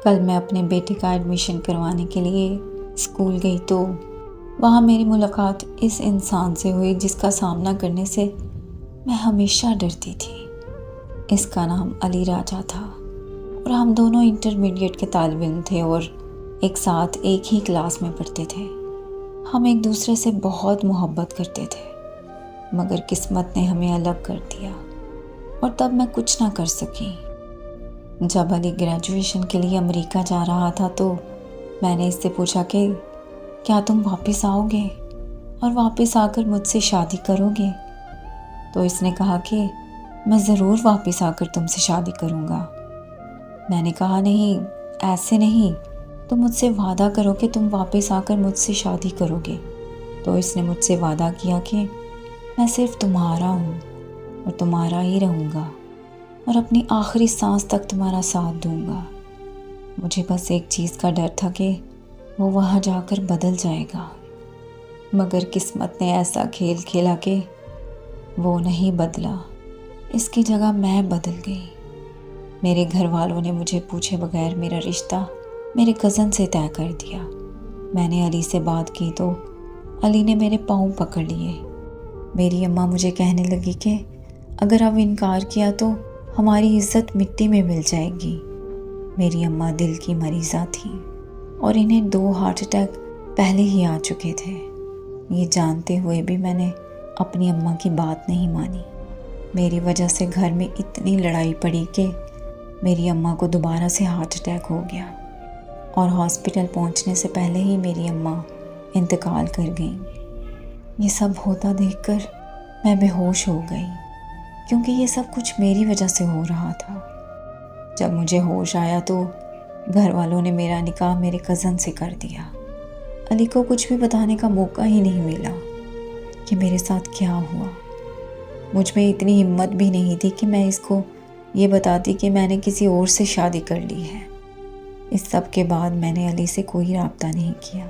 کل میں اپنے بیٹے کا ایڈمیشن کروانے کے لیے اسکول گئی تو وہاں میری ملاقات اس انسان سے ہوئی جس کا سامنا کرنے سے میں ہمیشہ ڈرتی تھی۔ اس کا نام علی راجہ تھا اور ہم دونوں انٹرمیڈیٹ کے طالب علم تھے اور ایک ساتھ ایک ہی کلاس میں پڑھتے تھے۔ ہم ایک دوسرے سے بہت محبت کرتے تھے، مگر قسمت نے ہمیں الگ کر دیا اور تب میں کچھ نہ کر سکی۔ جب علی گریجویشن کے لیے امریکہ جا رہا تھا تو میں نے اس سے پوچھا کہ کیا تم واپس آؤ گے اور واپس آ کر مجھ سے شادی کرو گے؟ تو اس نے کہا کہ میں ضرور واپس آ کر تم سے شادی کروں گا۔ میں نے کہا نہیں، ایسے نہیں، تم مجھ سے وعدہ کرو کہ تم واپس آ کر مجھ سے شادی کرو گے۔ تو اس نے مجھ سے وعدہ کیا کہ میں صرف تمہارا ہوں اور تمہارا ہی رہوں گا اور اپنی آخری سانس تک تمہارا ساتھ دوں گا۔ مجھے بس ایک چیز کا ڈر تھا کہ وہ وہاں جا کر بدل جائے گا، مگر قسمت نے ایسا کھیل کھیلا کہ وہ نہیں بدلا، اس کی جگہ میں بدل گئی۔ میرے گھر والوں نے مجھے پوچھے بغیر میرا رشتہ میرے کزن سے طے کر دیا۔ میں نے علی سے بات کی تو علی نے میرے پاؤں پکڑ لیے۔ میری اماں مجھے کہنے لگی کہ اگر اب انکار کیا تو ہماری عزت مٹی میں مل جائے گی۔ میری اماں دل کی مریضہ تھیں اور انہیں 2 ہارٹ اٹیک پہلے ہی آ چکے تھے۔ یہ جانتے ہوئے بھی میں نے اپنی اماں کی بات نہیں مانی۔ میری وجہ سے گھر میں اتنی لڑائی پڑی کہ میری اماں کو دوبارہ سے ہارٹ اٹیک ہو گیا اور ہاسپٹل پہنچنے سے پہلے ہی میری اماں انتقال کر گئیں۔ یہ سب ہوتا دیکھ کر میں بے ہوش ہو گئی، کیونکہ یہ سب کچھ میری وجہ سے ہو رہا تھا۔ جب مجھے ہوش آیا تو گھر والوں نے میرا نکاح میرے کزن سے کر دیا۔ علی کو کچھ بھی بتانے کا موقع ہی نہیں ملا کہ میرے ساتھ کیا ہوا۔ مجھ میں اتنی ہمت بھی نہیں تھی کہ میں اس کو یہ بتاتی کہ میں نے کسی اور سے شادی کر لی ہے۔ اس سب کے بعد میں نے علی سے کوئی رابطہ نہیں کیا،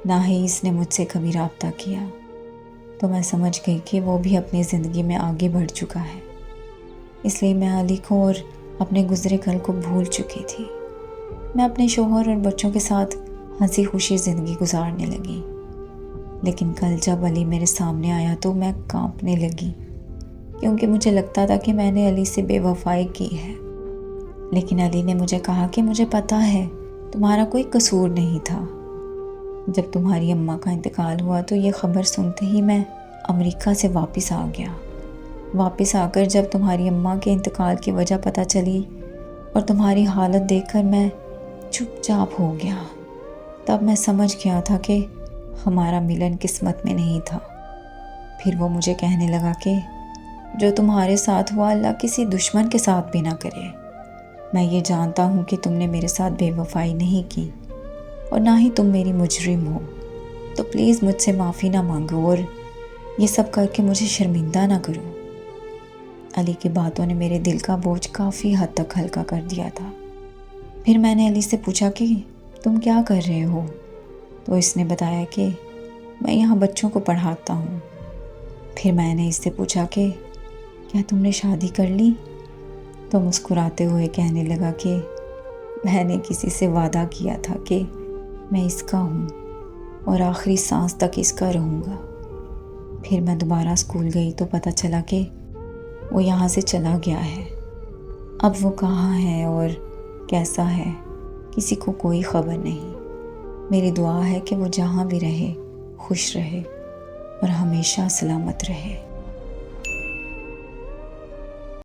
نہ ہی اس نے مجھ سے کبھی رابطہ کیا۔ تو میں سمجھ گئی کہ وہ بھی اپنی زندگی میں آگے بڑھ چکا ہے، اس لیے میں علی کو اور اپنے گزرے کل کو بھول چکی تھی۔ میں اپنے شوہر اور بچوں کے ساتھ ہنسی خوشی زندگی گزارنے لگی۔ لیکن کل جب علی میرے سامنے آیا تو میں کانپنے لگی، کیونکہ مجھے لگتا تھا کہ میں نے علی سے بے وفائی کی ہے۔ لیکن علی نے مجھے کہا کہ مجھے پتہ ہے تمہارا کوئی قصور نہیں تھا۔ جب تمہاری اماں کا انتقال ہوا تو یہ خبر سنتے ہی میں امریکہ سے واپس آ گیا۔ واپس آ کر جب تمہاری اماں کے انتقال کی وجہ پتہ چلی اور تمہاری حالت دیکھ کر میں چپ چاپ ہو گیا۔ تب میں سمجھ گیا تھا کہ ہمارا ملن قسمت میں نہیں تھا۔ پھر وہ مجھے کہنے لگا کہ جو تمہارے ساتھ ہوا اللہ کسی دشمن کے ساتھ بھی نہ کرے۔ میں یہ جانتا ہوں کہ تم نے میرے ساتھ بے وفائی نہیں کی اور نہ ہی تم میری مجرم ہو، تو پلیز مجھ سے معافی نہ مانگو اور یہ سب کر کے مجھے شرمندہ نہ کرو۔ علی کی باتوں نے میرے دل کا بوجھ کافی حد تک ہلکا کر دیا تھا۔ پھر میں نے علی سے پوچھا کہ تم کیا کر رہے ہو؟ تو اس نے بتایا کہ میں یہاں بچوں کو پڑھاتا ہوں۔ پھر میں نے اس سے پوچھا کہ کیا تم نے شادی کر لی؟ تو مسکراتے ہوئے کہنے لگا کہ میں نے کسی سے وعدہ کیا تھا کہ میں اس کا ہوں اور آخری سانس تک اس کا رہوں گا۔ پھر میں دوبارہ اسکول گئی تو پتہ چلا کہ وہ یہاں سے چلا گیا ہے۔ اب وہ کہاں ہے اور کیسا ہے کسی کو کوئی خبر نہیں۔ میری دعا ہے کہ وہ جہاں بھی رہے خوش رہے اور ہمیشہ سلامت رہے۔